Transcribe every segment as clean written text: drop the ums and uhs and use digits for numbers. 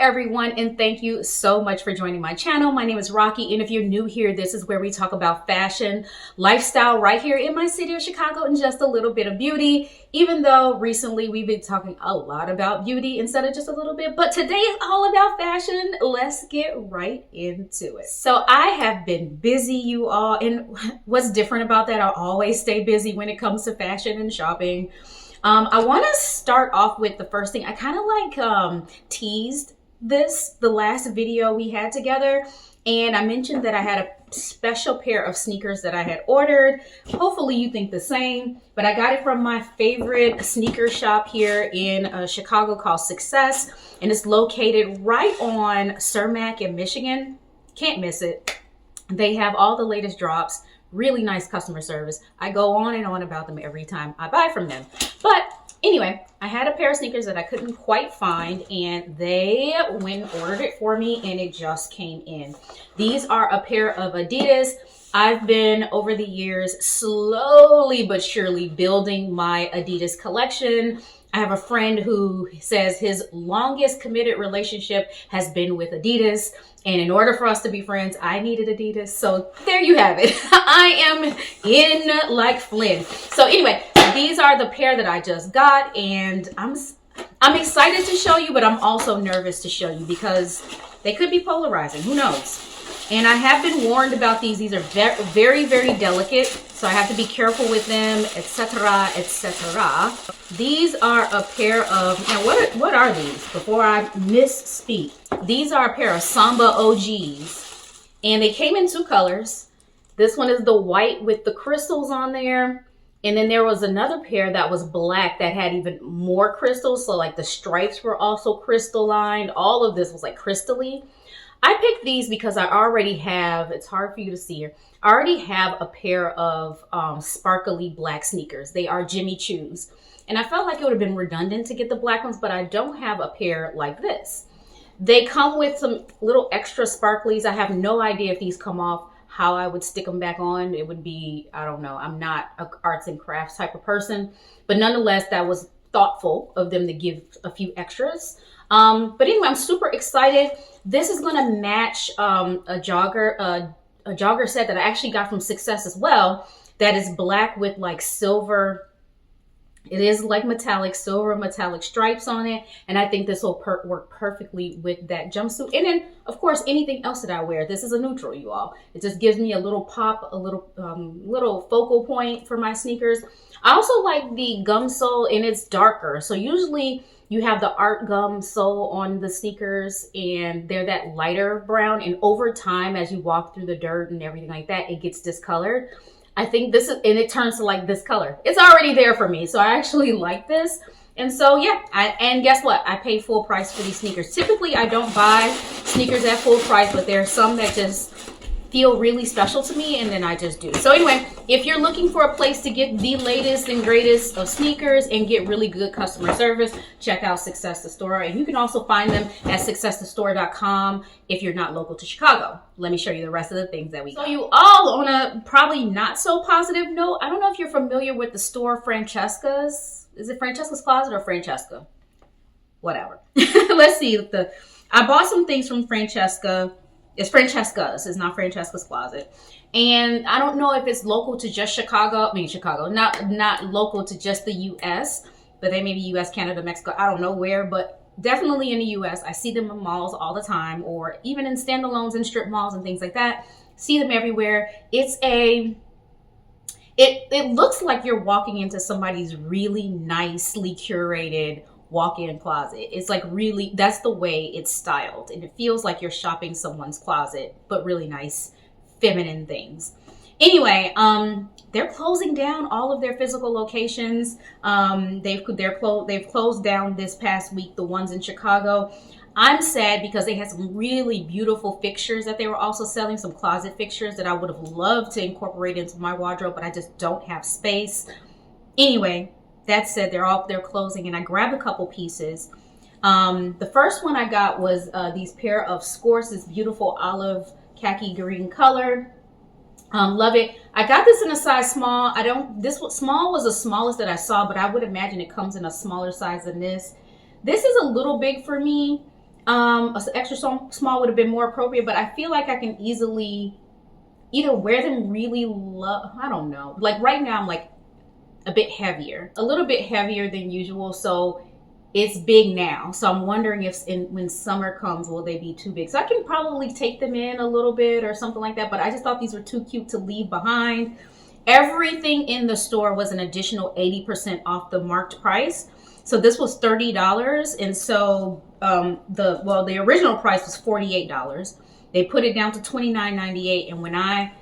everyone, and thank you so much for joining my channel. My name is Rocky, and if you're new here, this is where we talk about fashion, lifestyle right here in my city of Chicago, and just a little bit of beauty, even though recently we've been talking a lot about beauty instead of just a little bit. But today is all about fashion. Let's get right into it. So I have been busy, you all, and what's different about that, I always stay busy when it comes to fashion and shopping. I want to start off with the first thing. I kind of teased this the last video we had together, and I mentioned that I had a special pair of sneakers that I had ordered. Hopefully you think the same, but I got it from my favorite sneaker shop here in Chicago called Success, and it's located right on Cermak in Michigan. Can't miss it. They have all the latest drops. Really nice customer service. I go on and on about them every time I buy from them. But anyway, I had a pair of sneakers that I couldn't quite find, and they went and ordered it for me, and it just came in. These are a pair of Adidas. I've been, over the years, slowly but surely building my Adidas collection. I have a friend who says his longest committed relationship has been with Adidas. And in order for us to be friends, I needed Adidas. So there you have it. I am in like Flynn. So anyway, these are the pair that I just got. And I'm excited to show you, but I'm also nervous to show you because they could be polarizing. Who knows? And I have been warned about these. These are very, very delicate. So I have to be careful with them, etc., etc. These are a pair of, now what are these? Before I misspeak. These are a pair of Samba OGs. And they came in two colors. This one is the white with the crystals on there. And then there was another pair that was black that had even more crystals. So like the stripes were also crystalline. All of this was like crystally. I picked these because I already have, it's hard for you to see here, I already have a pair of sparkly black sneakers. They are Jimmy Choo's. And I felt like it would have been redundant to get the black ones, but I don't have a pair like this. They come with some little extra sparklies. I have no idea if these come off, how I would stick them back on. It would be, I don't know, I'm not an arts and crafts type of person. But nonetheless, that was thoughtful of them to give a few extras. But anyway, I'm super excited. This is going to match a jogger set that I actually got from Success as well. That is black with like silver. It is like metallic, silver metallic stripes on it. And I think this will work perfectly with that jumpsuit. And then, of course, anything else that I wear. This is a neutral, you all. It just gives me a little pop, a little focal point for my sneakers. I also like the gum sole, and it's darker. So usually you have the art gum sole on the sneakers, and they're that lighter brown. And over time, as you walk through the dirt and everything like that, it gets discolored. I think this is, and it turns to like this color. It's already there for me, so I actually like this. And so yeah, and guess what? I pay full price for these sneakers. Typically, I don't buy sneakers at full price, but there are some that just feel really special to me, and then I just do. So anyway, if you're looking for a place to get the latest and greatest of sneakers and get really good customer service, check out Success the Store. And you can also find them at successthestore.com if you're not local to Chicago. Let me show you the rest of the things that we got. So you all, on a probably not so positive note, I don't know if you're familiar with the store Francescas. Is it Francesca's Closet or Francesca? Whatever. Let's see. I bought some things from Francesca. It's Francescas. It's not Francesca's Closet. And I don't know if it's local to just Chicago. Not local to just the U.S., but they may be U.S., Canada, Mexico. I don't know where, but definitely in the U.S. I see them in malls all the time, or even in standalones and strip malls and things like that. See them everywhere. It looks like you're walking into somebody's really nicely curated walk-in closet. It's like really, that's the way it's styled, and it feels like you're shopping someone's closet, but really nice feminine things. Anyway, they're closing down all of their physical locations. They've closed down this past week, the ones in Chicago. I'm sad because they had some really beautiful fixtures that they were also selling, some closet fixtures that I would have loved to incorporate into my wardrobe, but I just don't have space. Anyway, that said, they're closing, and I grabbed a couple pieces. The first one I got was these pair of skorts, this beautiful olive khaki green color. Love it. I got this in a size small. Small was the smallest that I saw, but I would imagine it comes in a smaller size than this. This is a little big for me. Extra small would have been more appropriate, but I feel like I can easily either wear them really low. I don't know. Like right now, I'm like a bit heavier, a little bit heavier than usual. So it's big now. So I'm wondering if when summer comes, will they be too big? So I can probably take them in a little bit or something like that. But I just thought these were too cute to leave behind. Everything in the store was an additional 80% off the marked price. So this was $30. And so the original price was $48. They put it down to $29.98. And when I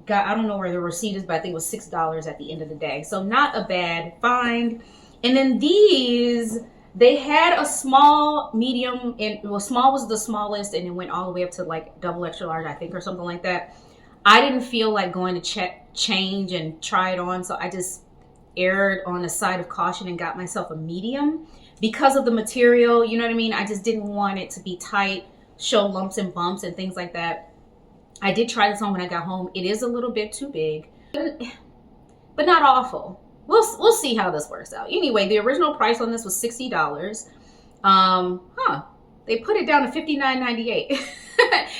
don't know where the receipt is, but I think it was $6 at the end of the day. So not a bad find. And then these, they had a small, medium, and well, small was the smallest, and it went all the way up to like double extra large, I think, or something like that. I didn't feel like going to change and try it on, so I just erred on the side of caution and got myself a medium because of the material. You know what I mean? I just didn't want it to be tight, show lumps and bumps and things like that. I did try this on when I got home. It is a little bit too big, but not awful. We'll see how this works out. Anyway, the original price on this was $60. They put it down to $59.98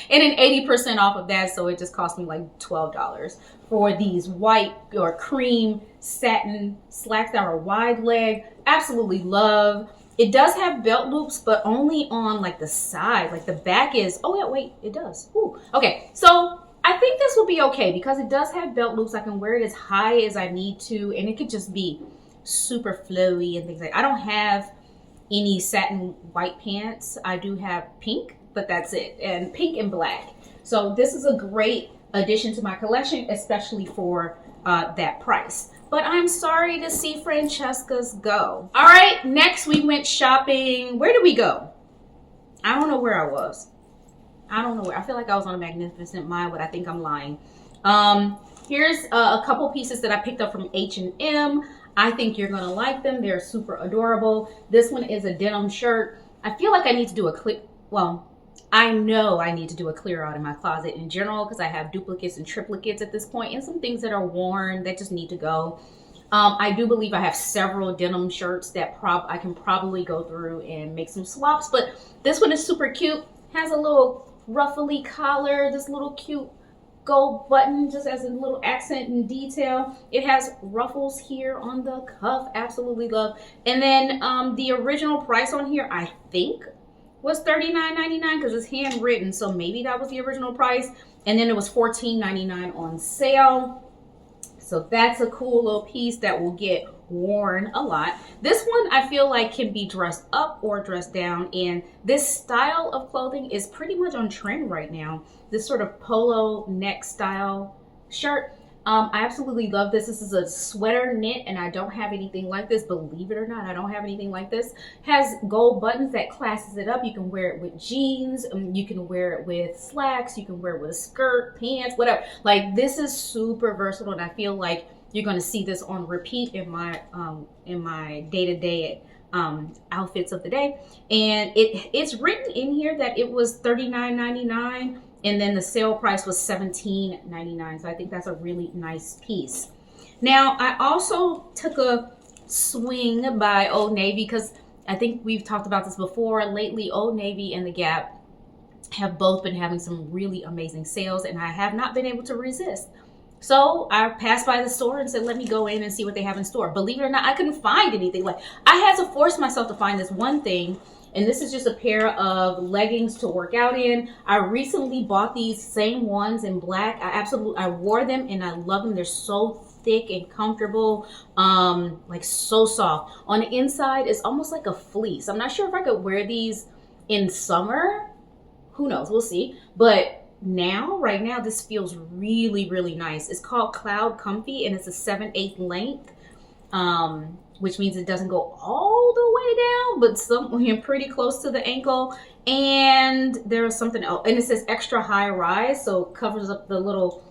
and then 80% off of that. So it just cost me like $12 for these white or cream satin slacks that are wide leg. Absolutely love. It does have belt loops, but only on like the side. Like the back is, oh yeah, wait, it does. Ooh. Okay, so I think this will be okay because it does have belt loops. I can wear it as high as I need to, and it could just be super flowy and things like that. I don't have any satin white pants. I do have pink, but that's it, and pink and black. So this is a great addition to my collection, especially for that price. But I'm sorry to see Francescas go. All right, next we went shopping. Where did we go? I don't know where I was. I don't know where. I feel like I was on a Magnificent Mile, but I think I'm lying. Here's a couple pieces that I picked up from H&M. I think you're gonna like them. They're super adorable. This one is a denim shirt. I feel like I need to do I know I need to do a clear out in my closet in general because I have duplicates and triplicates at this point and some things that are worn that just need to go. I do believe I have several denim shirts that I can probably go through and make some swaps, but this one is super cute. Has a little ruffly collar, this little cute gold button just as a little accent and detail. It has ruffles here on the cuff. Absolutely love. And then the original price on here, I think, was $39.99 because it's handwritten, so maybe that was the original price. And then it was $14.99 on sale. So that's a cool little piece that will get worn a lot. This one I feel like can be dressed up or dressed down, and this style of clothing is pretty much on trend right now. This sort of polo neck style shirt. I absolutely love this. This is a sweater knit, and I don't have anything like this. Believe it or not, I don't have anything like this. Has gold buttons that classes it up. You can wear it with jeans. You can wear it with slacks. You can wear it with a skirt, pants, whatever. Like, this is super versatile, and I feel like you're going to see this on repeat in my day-to-day outfits of the day. And it's written in here that it was $39.99. And then the sale price was $17.99. So I think that's a really nice piece. Now, I also took a swing by Old Navy because I think we've talked about this before. Lately, Old Navy and the Gap have both been having some really amazing sales, and I have not been able to resist. So I passed by the store and said, let me go in and see what they have in store. Believe it or not, I couldn't find anything. Like, I had to force myself to find this one thing. And this is just a pair of leggings to work out in. I recently bought these same ones in black. I wore them and I love them. They're so thick and comfortable, like so soft. On the inside, it's almost like a fleece. I'm not sure if I could wear these in summer. Who knows? We'll see. But right now, this feels really, really nice. It's called Cloud Comfy, and it's a 7/8 length. Which means it doesn't go all the way down, but somewhere pretty close to the ankle. And there's something else, and it says extra high rise, so it covers up the little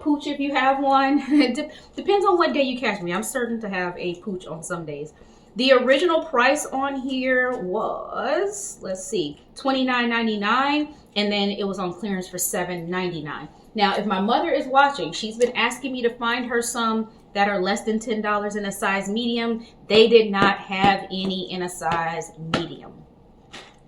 pooch if you have one. It depends on what day you catch me. I'm certain to have a pooch on some days. The original price on here was, let's see, $29.99, and then it was on clearance for $7.99. Now, if my mother is watching, she's been asking me to find her some that are less than $10 in a size medium. They did not have any in a size medium.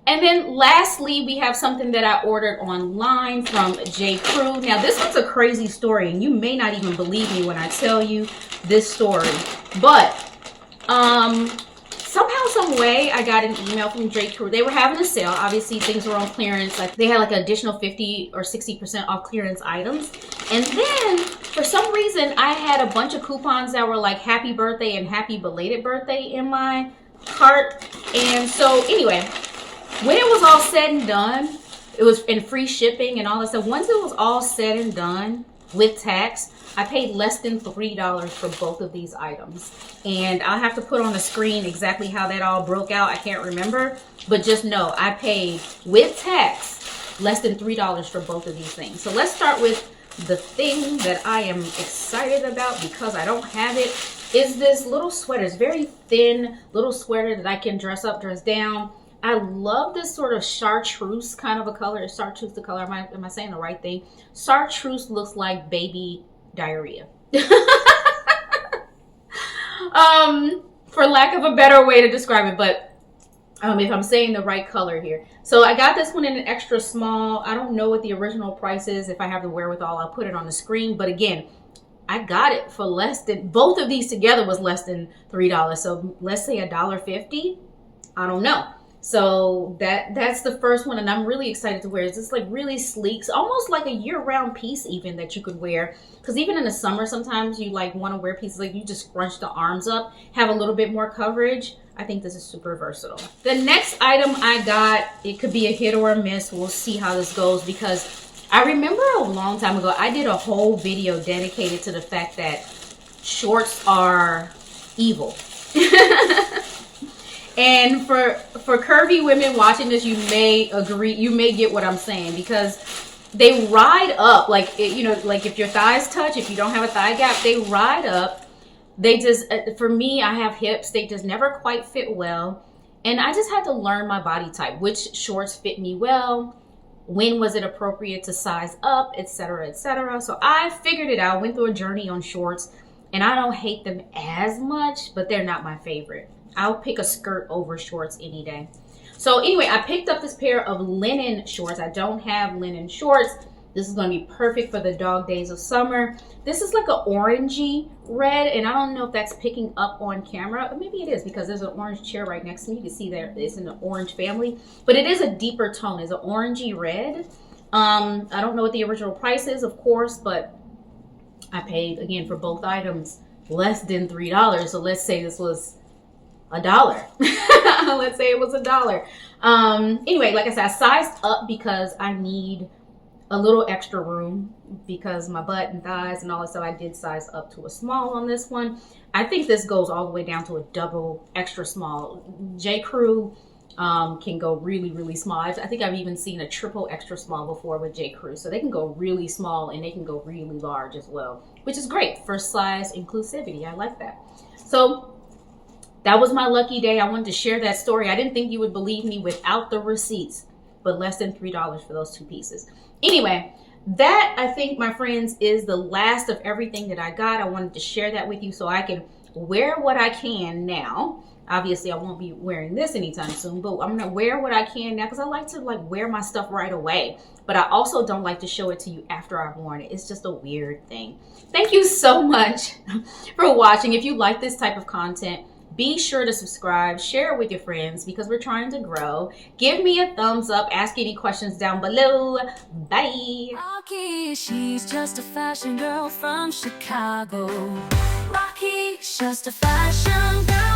And then lastly, we have something that I ordered online from J.Crew. Now, this one's a crazy story, and you may not even believe me when I tell you this story. But somehow, some way, I got an email from J.Crew. They were having a sale. Obviously, things were on clearance. Like, they had like an additional 50 or 60% off clearance items. And then, for some reason, I had a bunch of coupons that were like happy birthday and happy belated birthday in my cart. And so, anyway, when it was all said and done, it was in free shipping and all that stuff. Once it was all said and done with tax, I paid less than $3 for both of these items. And I'll have to put on the screen exactly how that all broke out. I can't remember, but just know I paid with tax less than $3 for both of these things. So let's start with the thing that I am excited about because I don't have it. Is this little sweater. It's very thin little sweater that I can dress up, dress down. I love this sort of chartreuse kind of a color. Is chartreuse the color? Am I saying the right thing? Chartreuse looks like baby diarrhea. For lack of a better way to describe it, but if I'm saying the right color here. So I got this one in an extra small. I don't know what the original price is. If I have the wherewithal, I'll put it on the screen. But again, I got it for less than, both of these together was less than $3. So let's say $1.50. I don't know. So that's the first one, and I'm really excited to wear it. It's just like really sleek, it's almost like a year-round piece even that you could wear. Because even in the summer, sometimes you like want to wear pieces like you just scrunch the arms up, have a little bit more coverage. I think this is super versatile. The next item I got, it could be a hit or a miss. We'll see how this goes because I remember a long time ago, I did a whole video dedicated to the fact that shorts are evil. And for curvy women watching this, you may agree, you may get what I'm saying because they ride up like, you know, like if your thighs touch, if you don't have a thigh gap, they ride up. They just, for me, I have hips. They just never quite fit well. And I just had to learn my body type, which shorts fit me well. When was it appropriate to size up, etc., etc. So I figured it out, went through a journey on shorts, and I don't hate them as much, but they're not my favorite. I'll pick a skirt over shorts any day. So anyway, I picked up this pair of linen shorts. I don't have linen shorts. This is going to be perfect for the dog days of summer. This is like an orangey red, and I don't know if that's picking up on camera. Maybe it is because there's an orange chair right next to me. You can see there it's in the orange family, but it is a deeper tone. It's an orangey red. I don't know what the original price is, of course, but I paid, again, for both items less than $3. So let's say this was $1. Let's say it was $1. Anyway, like I said, I sized up because I need a little extra room because my butt and thighs and all that stuff. I did size up to a small on this one. I think this goes all the way down to a double extra small. J.Crew can go really, really small. I think I've even seen a triple extra small before with J.Crew. So they can go really small and they can go really large as well, which is great for size inclusivity. I like that. So that was my lucky day. I wanted to share that story. I didn't think you would believe me without the receipts, but less than $3 for those two pieces. Anyway, that, I think, my friends, is the last of everything that I got. I wanted to share that with you so I can wear what I can now. Obviously, I won't be wearing this anytime soon, but I'm going to wear what I can now because I like to like wear my stuff right away. But I also don't like to show it to you after I've worn it. It's just a weird thing. Thank you so much for watching. If you like this type of content, be sure to subscribe, share it with your friends because we're trying to grow. Give me a thumbs up, ask any questions down below. Bye. Rocky, she's just a fashion girl from Chicago. Rocky, just a fashion girl.